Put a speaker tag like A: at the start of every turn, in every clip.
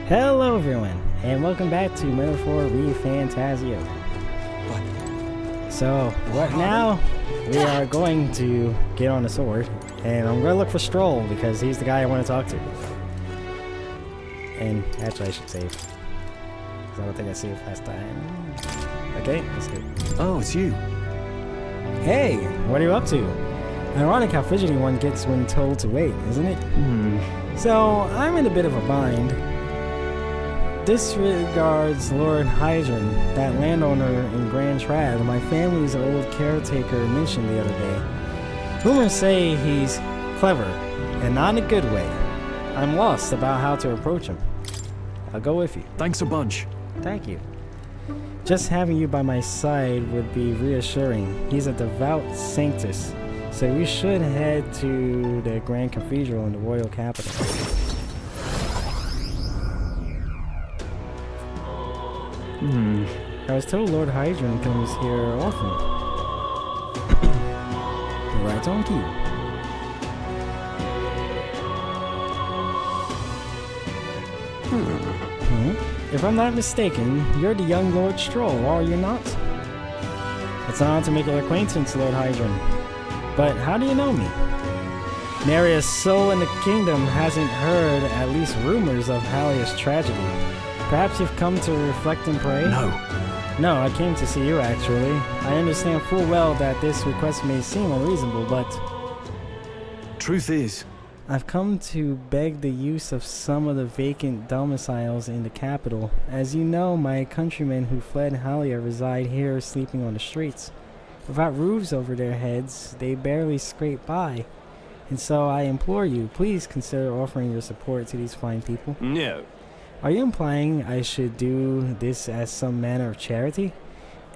A: Hello everyone, and welcome back to Metaphor ReFantazio. So, right now, we are going to get on the sword, and I'm going to look for Stroll, because he's the guy I want to talk to. And, actually I should save, because I don't think I saved last time. Okay, let's go.
B: Oh, it's you.
A: Hey, what are you up to? Ironic how fidgety one gets when told to wait, isn't it? So, I'm in a bit of a bind. This regards Lord Hydron, that landowner in Grand Trad my family's old caretaker mentioned the other day. Rumors say he's clever, and not in a good way. I'm lost about how to approach him. I'll go with you.
B: Thanks a bunch.
A: Thank you. Just having you by my side would be reassuring. He's a devout sanctus, so we should head to the Grand Cathedral in the royal capital. I was told Lord Hydron comes here often. Right on cue. If I'm not mistaken, you're the young Lord Stroll, are you not? It's an honor to make your acquaintance, Lord Hydron. But how do you know me? Nary a soul in the kingdom hasn't heard at least rumors of Hallia's tragedy. Perhaps you've come to reflect and pray? No, I came to see you actually. I understand full well that this request may seem unreasonable, but...
B: Truth is,
A: I've come to beg the use of some of the vacant domiciles in the capital. As you know, my countrymen who fled Hallia reside here sleeping on the streets. Without roofs over their heads, they barely scrape by. And so I implore you, please consider offering your support to these fine people.
B: no.
A: Are you implying I should do this as some manner of charity?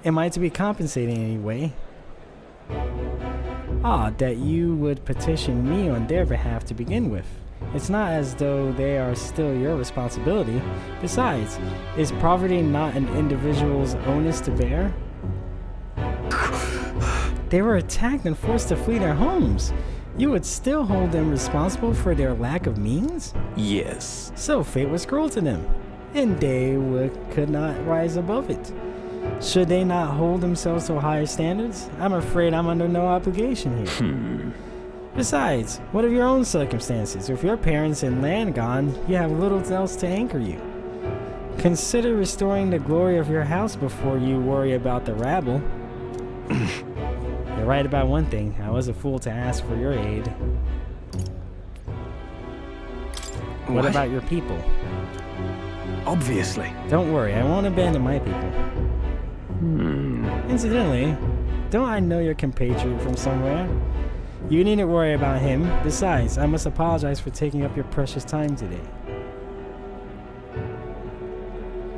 A: Am I to be compensated in any way? That you would petition me on their behalf to begin with. It's not as though they are still your responsibility. Besides, is poverty not an individual's onus to bear? They were attacked and forced to flee their homes. You would still hold them responsible for their lack of means?
B: Yes.
A: So fate was cruel to them, and they could not rise above it. Should they not hold themselves to higher standards? I'm afraid I'm under no obligation here. Besides, what of your own circumstances? With your parents and land gone, you have little else to anchor you. Consider restoring the glory of your house before you worry about the rabble. You're right about one thing. I was a fool to ask for your aid. What about your people?
B: Obviously.
A: Don't worry, I won't abandon my people. Incidentally, don't I know your compatriot from somewhere? You needn't worry about him. Besides, I must apologize for taking up your precious time today.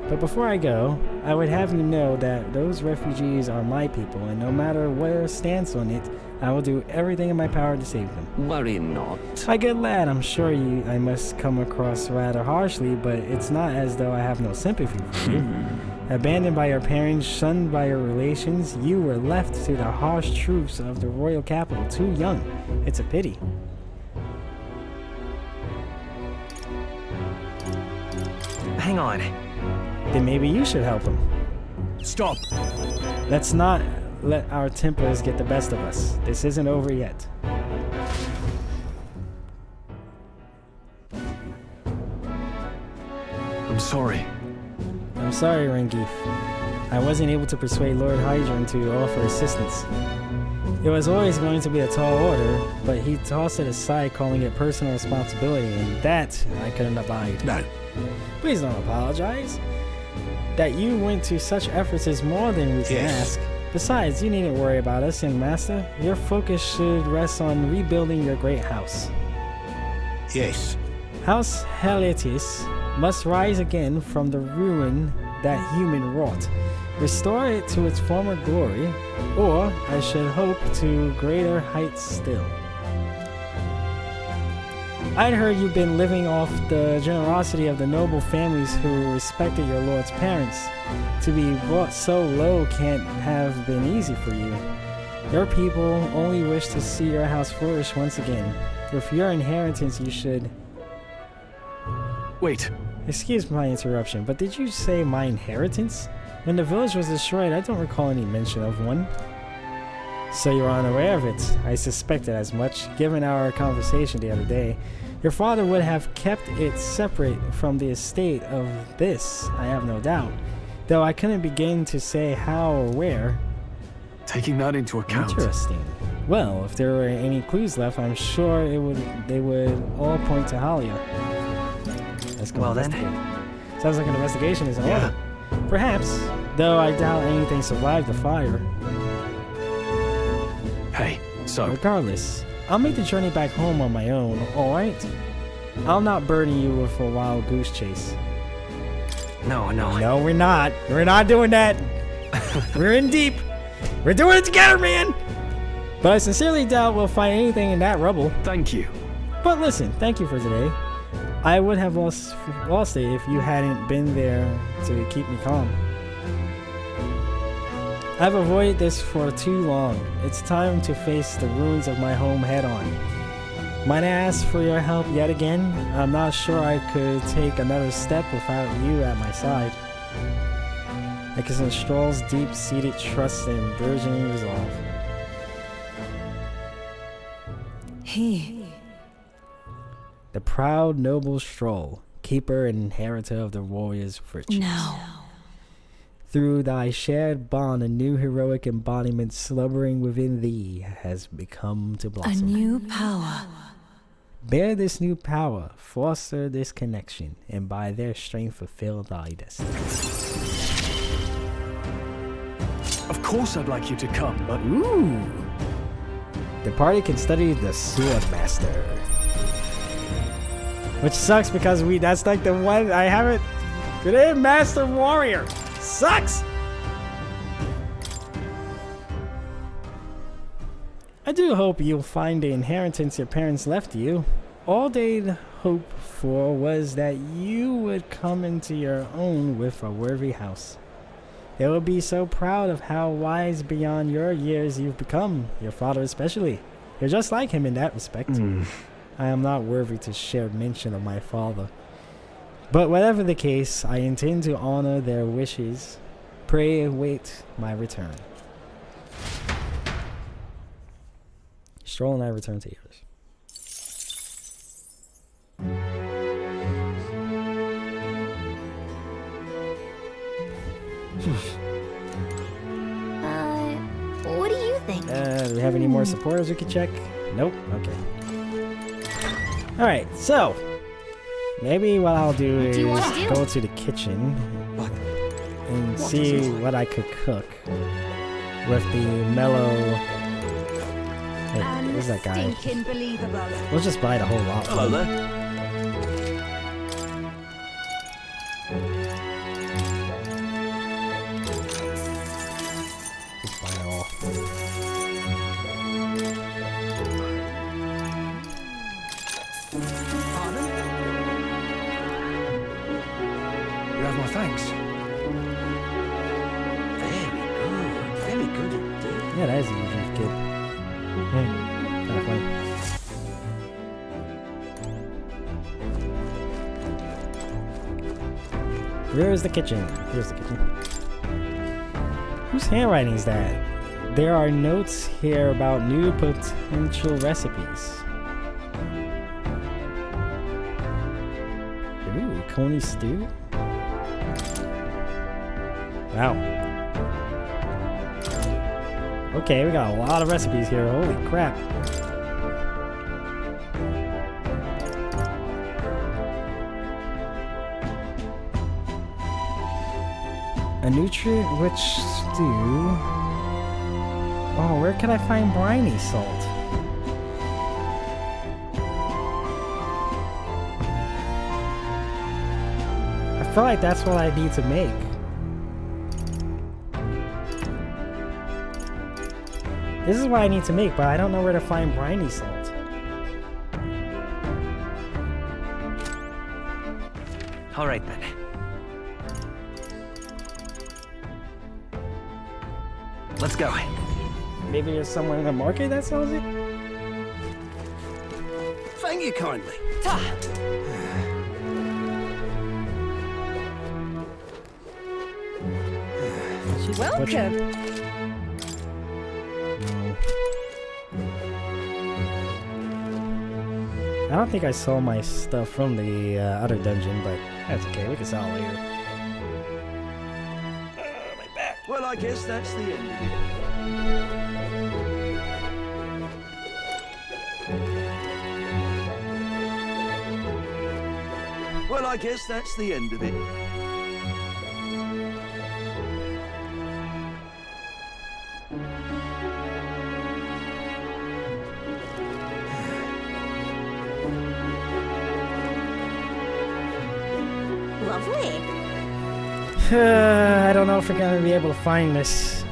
A: But before I go, I would have you know that those refugees are my people, and no matter where stance on it, I will do everything in my power to save them.
C: Worry not.
A: My good lad, I'm sure I must come across rather harshly, but it's not as though I have no sympathy for you. Abandoned by your parents, shunned by your relations, you were left to the harsh truths of the royal capital too young. It's a pity.
C: Hang on.
A: Then maybe you should help him.
B: Stop.
A: Let's not let our tempers get the best of us. This isn't over yet.
B: I'm sorry.
A: I'm sorry, Rengeef. I wasn't able to persuade Lord Hydron to offer assistance. It was always going to be a tall order, but he tossed it aside, calling it personal responsibility, and that I couldn't abide.
B: No.
A: Please don't apologize. That you went to such efforts is more than we can ask. Besides, you needn't worry about us, young master. Your focus should rest on rebuilding your great house.
B: Yes.
A: House Helletis must rise again from the ruin that human wrought. Restore it to its former glory, or, I should hope, to greater heights still. I'd heard you've been living off the generosity of the noble families who respected your lord's parents. To be brought so low can't have been easy for you. Your people only wish to see your house flourish once again. With your inheritance, you should...
B: Wait,
A: Excuse my interruption, but did you say my inheritance? When the village was destroyed, I don't recall any mention of one. So you're unaware of it. I suspected as much, given our conversation the other day. Your father would have kept it separate from the estate of this, I have no doubt. Though I couldn't begin to say how or where.
B: Taking that into account.
A: Interesting. Well, if there were any clues left, I'm sure they would all point to Halia. Let's go investigate. Sounds like an investigation is in order. Perhaps, though I doubt anything survived the fire.
B: Hey, so...
A: Regardless, I'll make the journey back home on my own, alright? I'll not burden you with a wild goose chase.
C: No.
A: No, we're not. We're not doing that. We're in deep. We're doing it together, man! But I sincerely doubt we'll find anything in that rubble.
B: Thank you.
A: But listen, thank you for today. I would have lost it if you hadn't been there to keep me calm. I've avoided this for too long. It's time to face the ruins of my home head on. Might I ask for your help yet again? I'm not sure I could take another step without you at my side. I can sense Stroll's deep-seated trust and burgeoning resolve. The proud, noble Stroll, keeper and inheritor of the warrior's virtues.
D: No.
A: Through thy shared bond, a new heroic embodiment slumbering within thee has become to blossom.
D: A new power.
A: Bear this new power, foster this connection, and by their strength fulfill thy destiny.
B: Of course I'd like you to come, but...
A: Ooh! The party can study the Sword Master. Which sucks because that's like the one I haven't... Today, Master Warrior! Sucks! I do hope you'll find the inheritance your parents left you. All they'd hoped for was that you would come into your own with a worthy house. They will be so proud of how wise beyond your years you've become, your father especially. You're just like him in that respect. I am not worthy to share mention of my father. But whatever the case, I intend to honor their wishes. Pray and wait my return. Stroll and I return to yours.
D: What do you think?
A: Do we have any more supporters we could check? Nope. Okay. Alright, so maybe what I'll do is go to the kitchen and see what I could cook with the mellow. Hey, where's that guy? We'll just buy the whole lot.
B: Hello there.
A: Just buy it all.
B: You have my thanks.
C: Very good indeed.
A: Yeah, that is a unique kid. Hey, kind of funny. Where is the kitchen? Here's the kitchen. Whose handwriting is that? There are notes here about new potential recipes. Ooh, coney stew? Wow. Okay, we got a lot of recipes here. Holy crap. A nutrient-rich stew. Oh, where can I find briny salt? I feel like that's what I need to make. This is what I need to make, but I don't know where to find briny salt.
C: All right then. Let's go.
A: Maybe there's someone in the market that sells it?
B: Thank you kindly.
A: She's a butcher.
E: Welcome.
A: No. I don't think I sold my stuff from the other dungeon, but that's okay. We can sell it later. My back.
C: Well, I guess that's the end of it. Well, I guess that's the end of it.
D: Lovely.
A: I don't know if we're gonna be able to find this.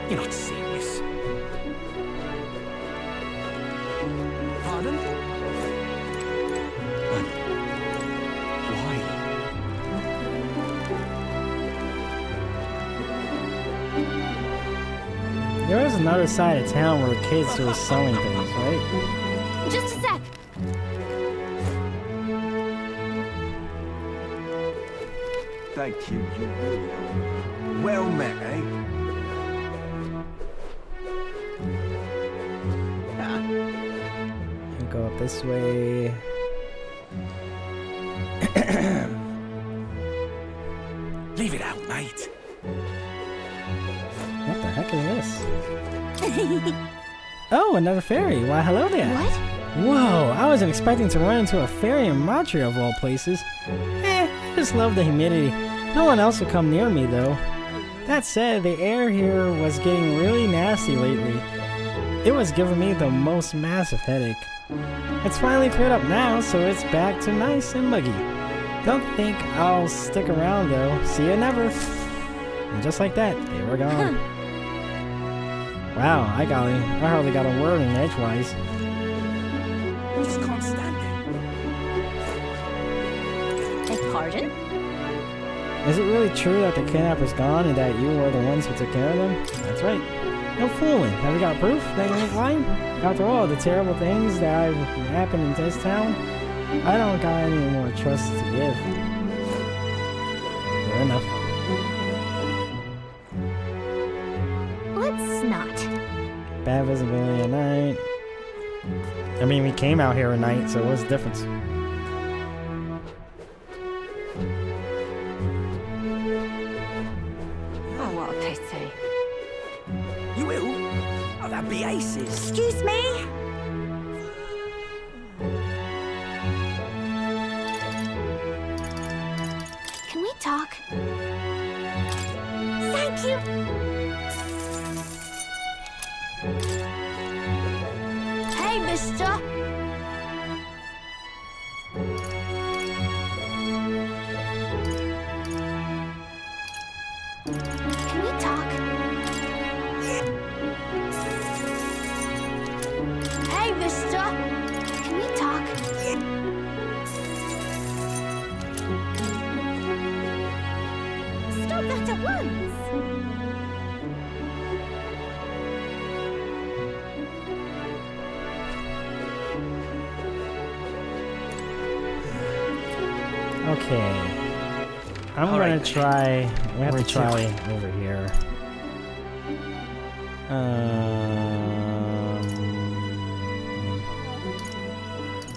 C: You're not serious. Pardon? But why?
A: There was another side of town where kids were selling things, right?
D: Just a sec.
C: Thank you, you really are. Well met, eh?
A: We'll go up this way.
C: Leave it out, mate.
A: What the heck is this? Oh, another fairy. Why, hello there.
D: What?
A: Whoa, I wasn't expecting to run into a fairy in Montreal of all places. I just love the humidity. No one else will come near me, though. That said, the air here was getting really nasty lately. It was giving me the most massive headache. It's finally cleared up now, so it's back to nice and muggy. Don't think I'll stick around, though. See you never. And just like that, they were gone. Wow, I hardly got a word in edgewise.
C: I just can't stand it.
D: Beg pardon?
A: Is it really true that the kidnapper's gone and that you were the ones who took care of them? That's right. No fooling. Have you got proof that you ain't lying? After all the terrible things that have happened in this town, I don't got any more trust to give. Fair enough.
D: Let's not.
A: Bad visibility at night. I mean, we came out here at night, so what's the difference?
D: Oh, what a pity.
C: You will? Oh, that'd be aces.
D: Excuse me? Can we talk? Thank you. Hey, mister. Can we talk? Hey, mister. Can we talk? Stop that at once.
A: Okay. I'm gonna try. We have to try over here.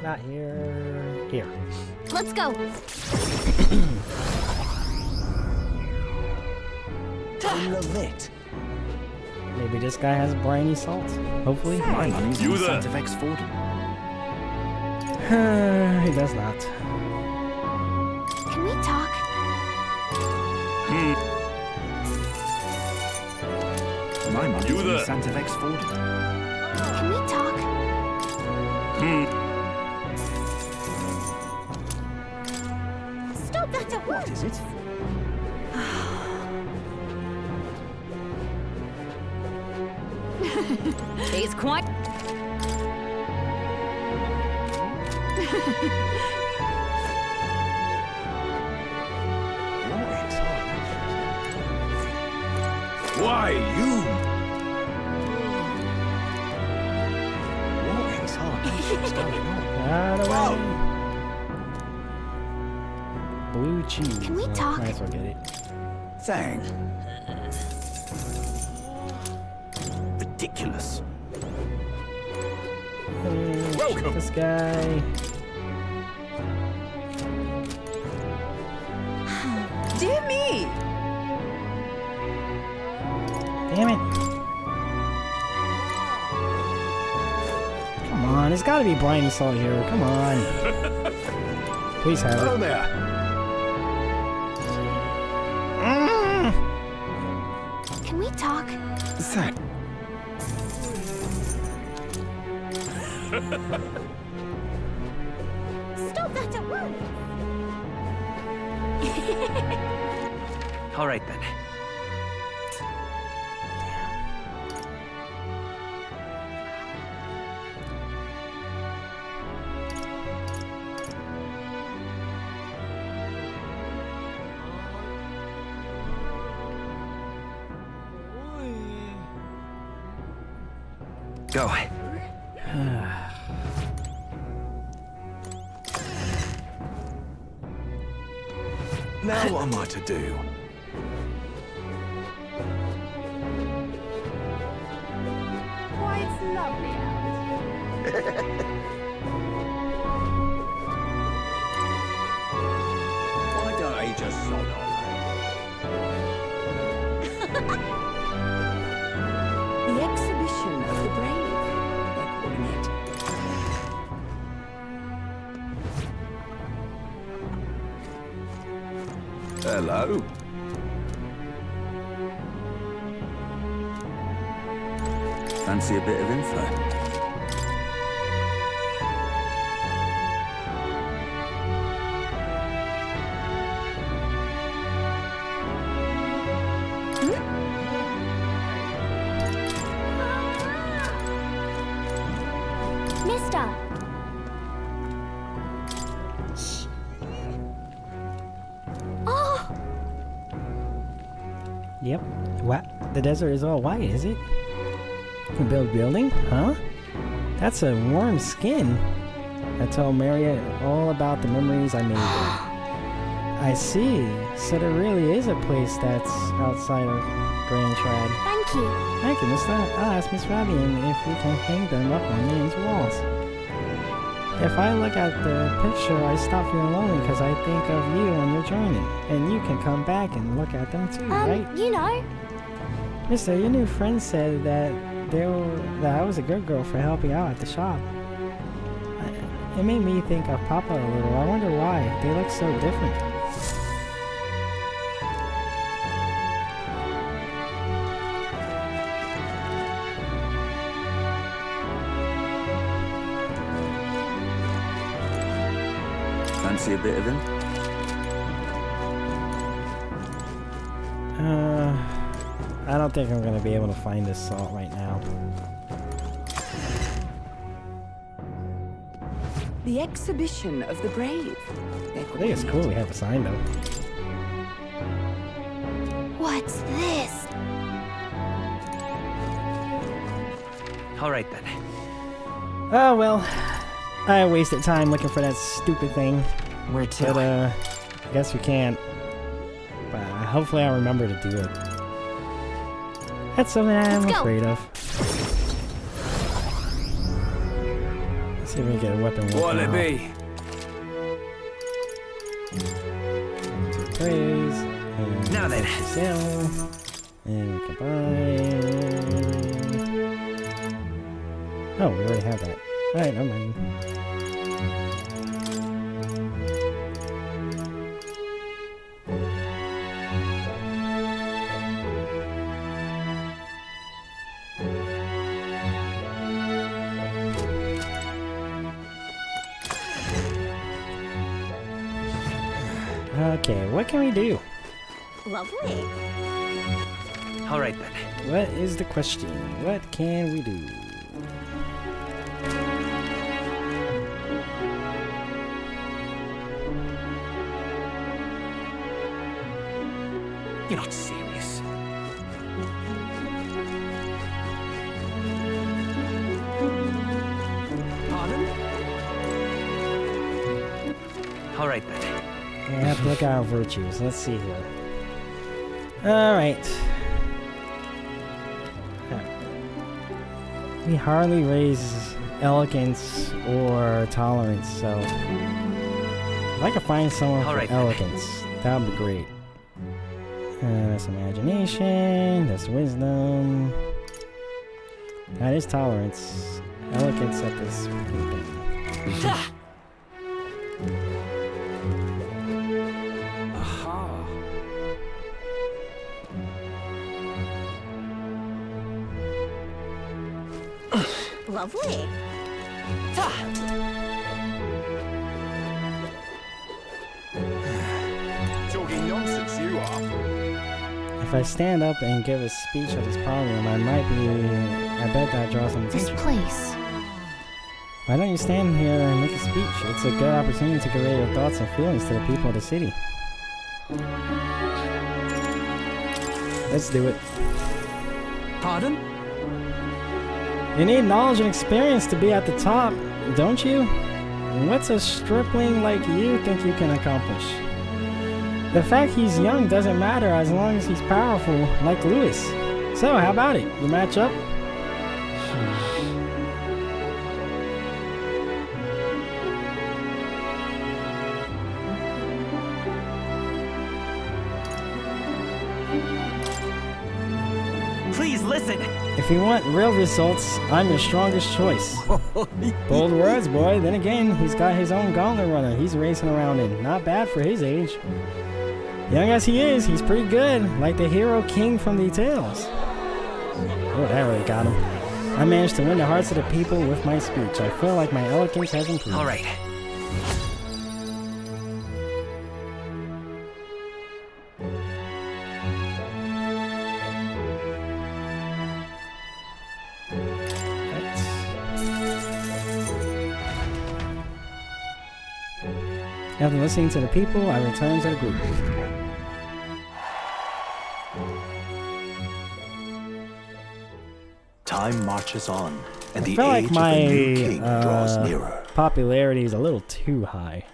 A: Not here. Here.
D: Let's go.
C: I love it.
A: Maybe this guy has briny salt. Hopefully.
C: My money's
B: You
C: in
B: there.
C: Santa Vex Ford.
A: He does not.
D: Can we talk?
C: My money's
B: You
C: in
B: there.
C: Santa Vex Ford.
D: Can we talk? Stop that at
C: What
D: once.
C: is it?
D: He's quite.
B: Why you?
C: What exhalations going on?
A: Out of the way. blue cheese.
D: Can we talk?
A: Might as well get it.
C: Thanks. Ridiculous.
B: Welcome.
A: This guy.
E: Dear me!
A: Damn it. Come on, there's gotta be briny salt here. Come on. Please have
B: Hello
A: it.
B: there.
D: Can we talk?
C: Thanks.
D: Stop that at once!
C: All right then. Go. Now what am I to do?
D: Why, it's lovely out.
B: Why don't I just sod
E: The exhibition of the brave, they're calling it.
C: Hello. Fancy a bit of info?
D: Mister! Oh!
A: Yep. What? The desert is all white, is it? You build building? Huh? That's a warm skin. I told Marriott all about the memories I made there. I see. So there really is a place that's outside of Grand Trad.
D: Thank you.
A: Thank you, mister. I'll ask Miss Fabian if we can hang them up on Name's walls. If I look at the picture, I stop feeling lonely because I think of you on your journey. And you can come back and look at them too, right?
D: You know.
A: Mister, your new friend said that I was a good girl for helping out at the shop. It made me think of Papa a little. I wonder why. They look so different.
C: Fancy a bit of him?
A: I don't think I'm gonna be able to find this salt right now.
E: The exhibition of the brave, they're
A: I
E: calling
A: think it's
E: it.
A: cool we have a sign though.
D: What's this?
C: All right then.
A: Oh well, I wasted time looking for that stupid thing.
C: Where
A: But I guess we can't. But hopefully I remember to do it. That's something I'm
D: Let's go.
A: afraid of. Let's see if we can get a weapon.
C: What'll it be?
A: Praise. And
C: Now then.
A: sell. And we can buy. Oh, we already have that. Alright, never mind. Okay, what can we do?
D: Lovely.
C: All right then.
A: What is the question? What can we do?
C: You're not serious. Pardon? All right then.
A: I have to look at our virtues. Let's see here. Alright. We hardly raise elegance or tolerance, so if I could find someone for elegance, that would be great. That's imagination, that's wisdom. That is tolerance. Elegance at this thing.
C: Aha.
D: Lovely.
B: Talking nonsense, you are.
A: If I stand up and give a speech at this podium, I bet that draws some
D: This
A: attention.
D: place.
A: Why don't you stand here and make a speech? It's a good opportunity to convey your thoughts and feelings to the people of the city. Let's do it.
C: Pardon?
A: You need knowledge and experience to be at the top, don't you? What's a stripling like you think you can accomplish? The fact he's young doesn't matter as long as he's powerful, like Lewis. So, how about it? You match up?
C: Please listen.
A: If you want real results, I'm your strongest choice. Bold words, boy. Then again, he's got his own gauntlet runner he's racing around in. Not bad for his age. Young as he is, he's pretty good, like the hero king from the tales. Oh, that really got him. I managed to win the hearts of the people with my speech. I feel like my eloquence has improved.
C: All right.
A: After listening to the people, I return to the group.
F: Time marches on, and the
A: I feel like
F: age of the new king draws
A: my
F: nearer.
A: popularity is a little too high.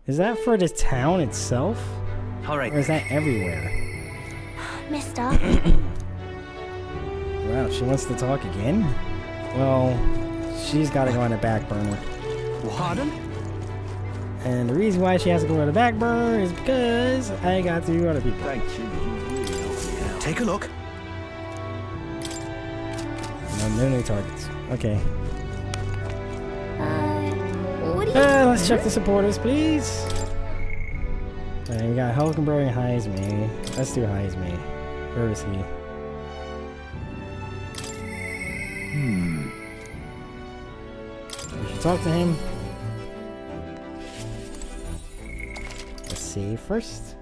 A: Is that for the town itself?
C: All right.
A: Or is that everywhere?
D: Mister.
A: Wow, she wants to talk again? Well, she's got to go on the back burner.
C: Pardon?
A: And the reason why she has to go on the back burner is because I got to other people.
C: Thank you. You really helped me out.
F: Take a look.
A: No new targets. Okay.
D: What do you...
A: Let's check the supporters, please. Alright, we got Hulkenberg and Heisme. Let's do Heisme. Where is he? We should talk to him. Let's see first.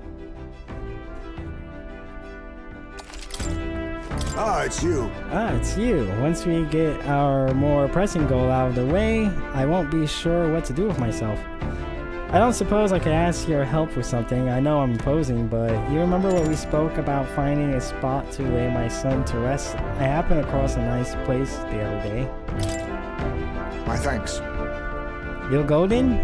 C: Ah, it's you.
A: Ah, it's you. Once we get our more pressing goal out of the way, I won't be sure what to do with myself. I don't suppose I could ask your help with something. I know I'm imposing, but you remember when we spoke about finding a spot to lay my son to rest? I happened across a nice place the other day.
C: My thanks.
A: You'll go then?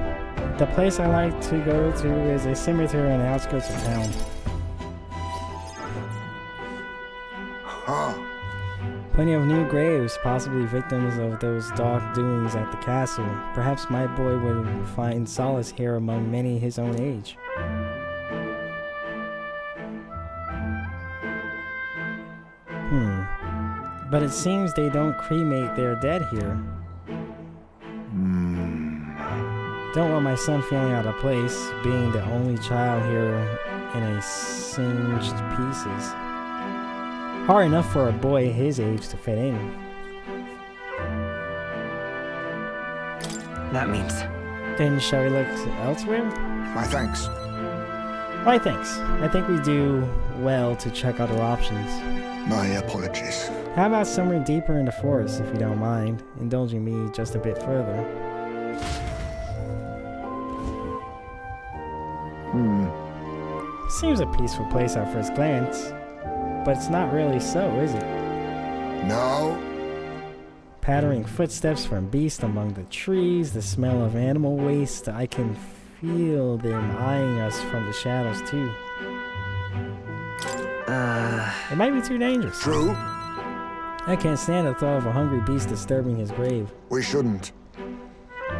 A: The place I like to go to is a cemetery on the outskirts of town.
C: Huh.
A: Plenty of new graves, possibly victims of those dark doings at the castle. Perhaps my boy would find solace here among many his own age. But it seems they don't cremate their dead here. Don't want my son feeling out of place, being the only child here in a singed pieces. Hard enough for a boy his age to fit in.
F: That means
A: Then shall we look elsewhere?
C: My thanks.
A: Why thanks. I think we do well to check other options.
C: My apologies.
A: How about somewhere deeper in the forest, if you don't mind, indulging me just a bit further? Seems a peaceful place at first glance, but it's not really so, is it?
C: No.
A: Pattering footsteps from beasts among the trees, the smell of animal waste. I can feel them eyeing us from the shadows too. It might be too dangerous.
G: True,
A: I can't stand the thought of a hungry beast disturbing his grave.
G: we shouldn't.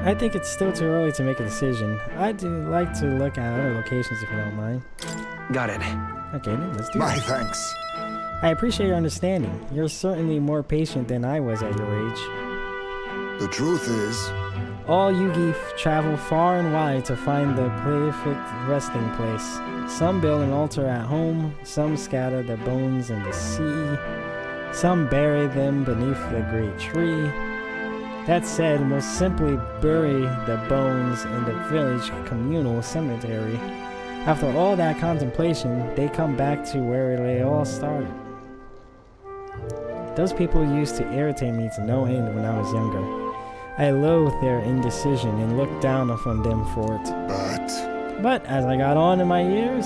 A: I think it's still too early to make a decision. I'd like to look at other locations if you don't mind.
H: Got it.
A: Okay, then let's do
G: My
A: it.
G: thanks.
A: I appreciate your understanding. You're certainly more patient than I was at your age.
G: The truth is,
A: All Yugi travel far and wide to find the perfect resting place. Some build an altar at home, some scatter the bones in the sea, some bury them beneath the great tree. That said, we'll simply bury the bones in the village communal cemetery. After all that contemplation, they come back to where they all started. Those people used to irritate me to no end when I was younger. I loathed their indecision and looked down upon them for it. But as I got on in my years,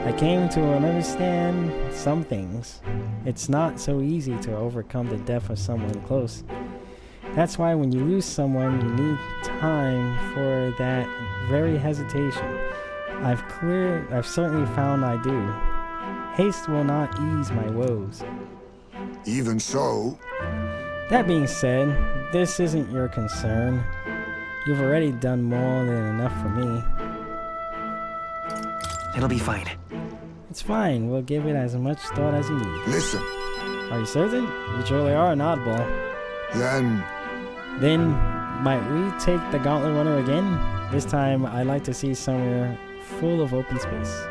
A: I came to understand some things. It's not so easy to overcome the death of someone close. That's why when you lose someone, you need time for that very hesitation. I've certainly found I do. Haste will not ease my woes.
G: even so,
A: That being said, this isn't your concern. You've already done more than enough for me.
H: It'll be fine.
A: It's fine. We'll give it as much thought as you need.
G: listen,
A: Are you certain? You truly are an oddball.
G: then
A: Might we take the Gauntlet Runner again? This time, I'd like to see somewhere full of open space.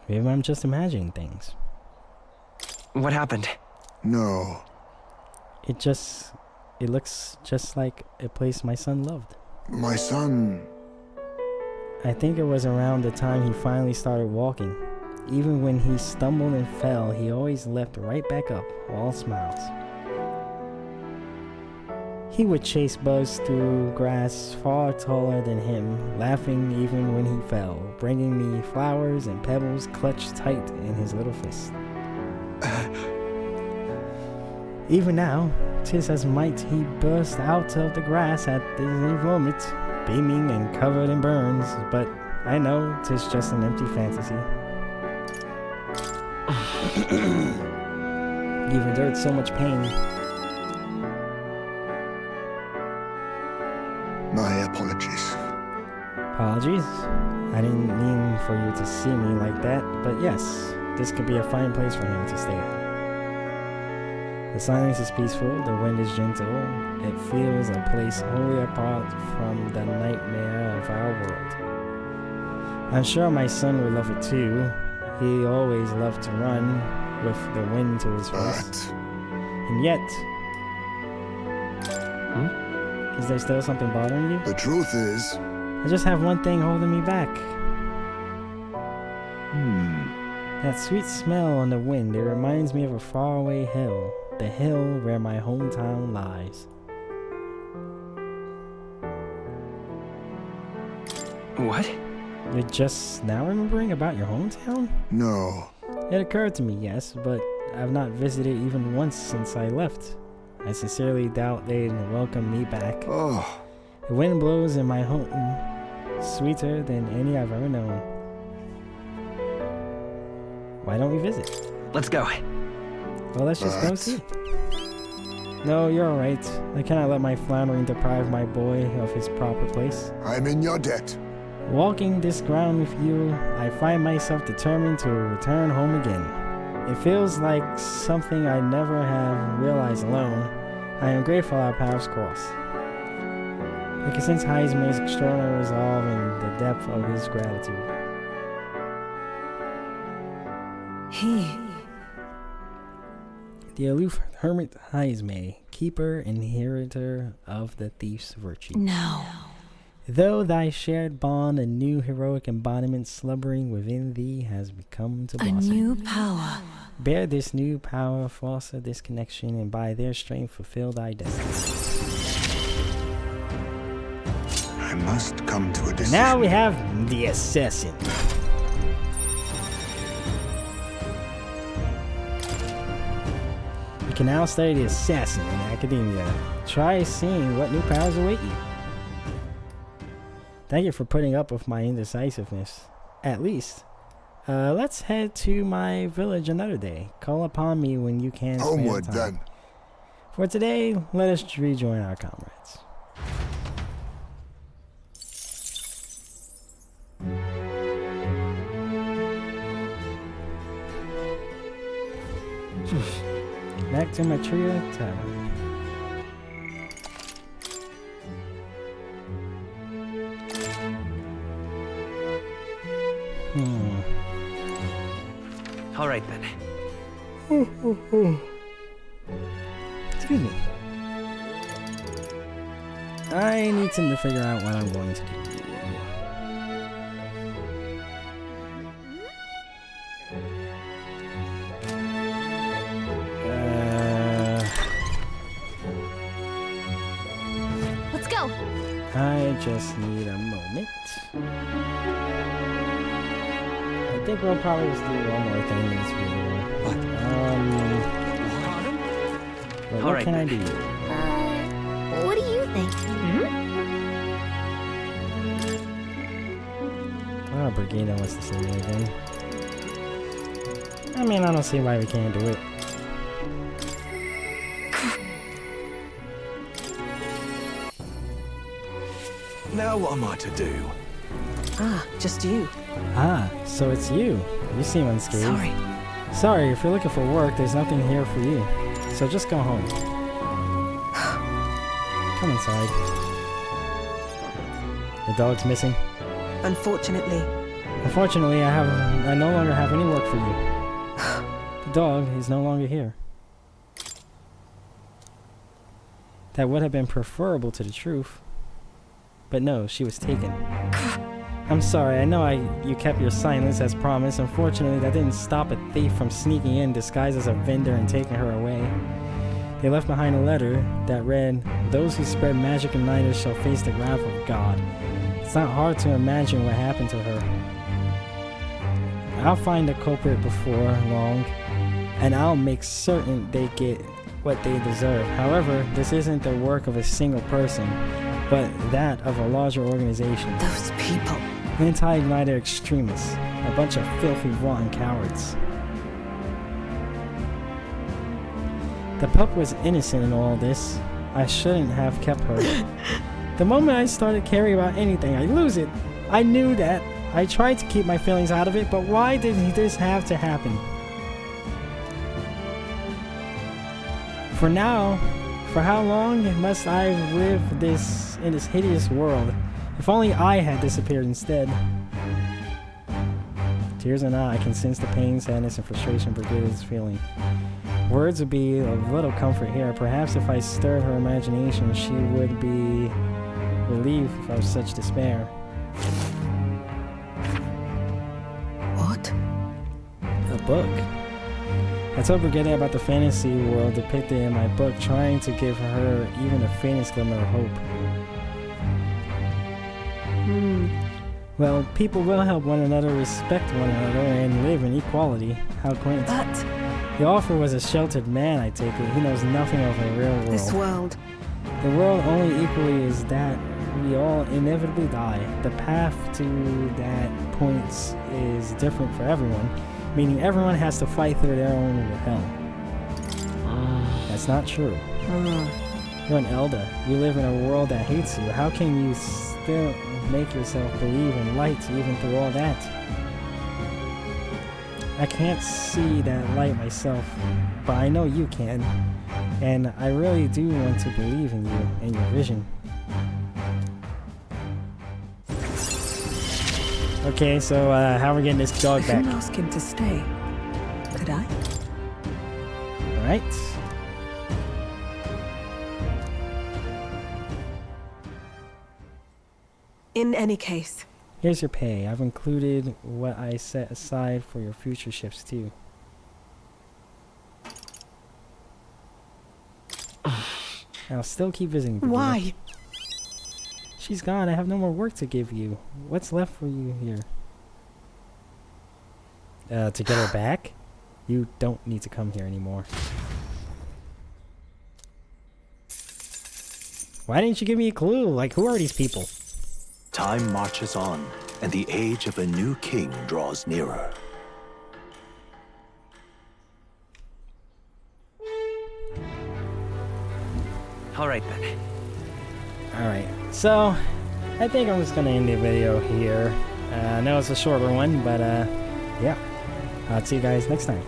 A: Maybe I'm just imagining things.
H: What happened?
G: no.
A: It looks just like a place my son loved.
G: My son,
A: I think it was around the time he finally started walking. Even when he stumbled and fell, he always leapt right back up, all smiles. He would chase Buzz through grass far taller than him, laughing even when he fell, bringing me flowers and pebbles clutched tight in his little fist. Even now, 'tis as might he burst out of the grass at the moment, beaming and covered in burns, but I know 'tis just an empty fantasy. You've endured so much pain.
G: my apologies.
A: Apologies. I didn't mean for you to see me like that, but yes, this could be a fine place for him to stay. The silence is peaceful, the wind is gentle. It feels a place wholly apart from the nightmare of our world. I'm sure my son would love it too. He always loved to run with the wind to his face.
G: But
A: And yet... Is there still something bothering you?
G: the truth is,
A: I just have one thing holding me back. That sweet smell on the wind, it reminds me of a faraway hill. The hill where my hometown lies.
H: What?
A: You're just now remembering about your hometown?
G: no.
A: It occurred to me, yes, but I've not visited even once since I left. I sincerely doubt they'd welcome me back.
G: Oh,
A: The wind blows in my home, sweeter than any I've ever known. Why don't we visit?
H: Let's go.
A: Well, let's just go
G: But-
A: see. No, you're alright. I cannot let my floundering deprive my boy of his proper place.
G: I'm in your debt.
A: Walking this ground with you, I find myself determined to return home again. It feels like something I never have realized alone. I am grateful our paths crossed. I can sense Heisman's extraordinary resolve and the depth of his gratitude. The aloof hermit Heisme, keeper, inheritor of the thief's virtue.
E: No.
A: Though thy shared bond, a new heroic embodiment slumbering within thee has become to
E: A
A: blossom.
E: new power.
A: Bear this new power, foster this connection, and by their strength fulfill thy destiny.
G: I must come to a decision.
A: Now we have the assassin. You can now study the assassin in academia. Try seeing what new powers await you. Thank you for putting up with my indecisiveness. At least. Let's head to my village another day. Call upon me when you can spare
G: Homeward,
A: time.
G: then.
A: For today, let us rejoin our comrades. Back to my trio tavern.
H: All right then.
A: Excuse me. I need to figure out what I'm going to do.
D: Let's go.
A: I just need a moment. I think we'll probably just do one more thing in this video. But
H: All
A: what
H: right,
A: can I
H: then.
A: do?
D: What do you think?
A: Oh, Brigida wants to see me again. I mean, I don't see why we can't do it.
F: Now what am I to do?
E: Ah, just you.
A: Ah, so it's you. You seem unscathed.
E: Sorry.
A: Sorry, if you're looking for work, there's nothing here for you. So just go home. Come inside. The dog's missing.
E: Unfortunately.
A: Unfortunately, I no longer have any work for you. The dog is no longer here. That would have been preferable to the truth. But no, she was taken. I'm sorry, I know you kept your silence as promised. Unfortunately, that didn't stop a thief from sneaking in disguised as a vendor and taking her away. They left behind a letter that read, "Those who spread magic and nighters shall face the wrath of God." It's not hard to imagine what happened to her. I'll find the culprit before long, and I'll make certain they get what they deserve. However, this isn't the work of a single person, but that of a larger organization.
E: Those people.
A: Anti-Igniter extremists. A bunch of filthy, rotten cowards. The pup was innocent in all this. I shouldn't have kept her. The moment I started caring about anything, I lose it. I knew that. I tried to keep my feelings out of it, but why did this have to happen? For now, for how long must I live in this hideous world? If only I had disappeared instead. Tears or not, I can sense the pain, sadness, and frustration Brigida is feeling. Words would be of little comfort here. Perhaps if I stirred her imagination, she would be relieved of such despair.
E: What?
A: A book. I told Brigida about the fantasy world depicted in my book, trying to give her even the faintest glimmer of hope. Well, people will help one another, respect one another, and live in equality. How quaint.
E: But
A: The author was a sheltered man, I take it. He knows nothing of the real world.
E: this world.
A: The world only equally is that we all inevitably die. The path to that point is different for everyone, meaning everyone has to fight through their own hell. That's not true. You're an elder. You live in a world that hates you. How can you still make yourself believe in light even through all that? I can't see that light myself, but I know you can. And I really do want to believe in you and your vision. Okay, so how are we getting this
E: I
A: dog back?
E: couldn't ask him to stay. Could I?
A: Alright.
E: In any case,
A: Here's your pay. I've included what I set aside for your future shifts too. I'll still keep visiting. Brigida.
E: why?
A: She's gone. I have no more work to give you. What's left for you here? To get her back? You don't need to come here anymore. Why didn't you give me a clue? Like, who are these people?
F: Time marches on, and the age of a new king draws nearer.
H: All right then.
A: Alright, so I think I'm just gonna end the video here. I know it's a shorter one, but yeah. I'll see you guys next time.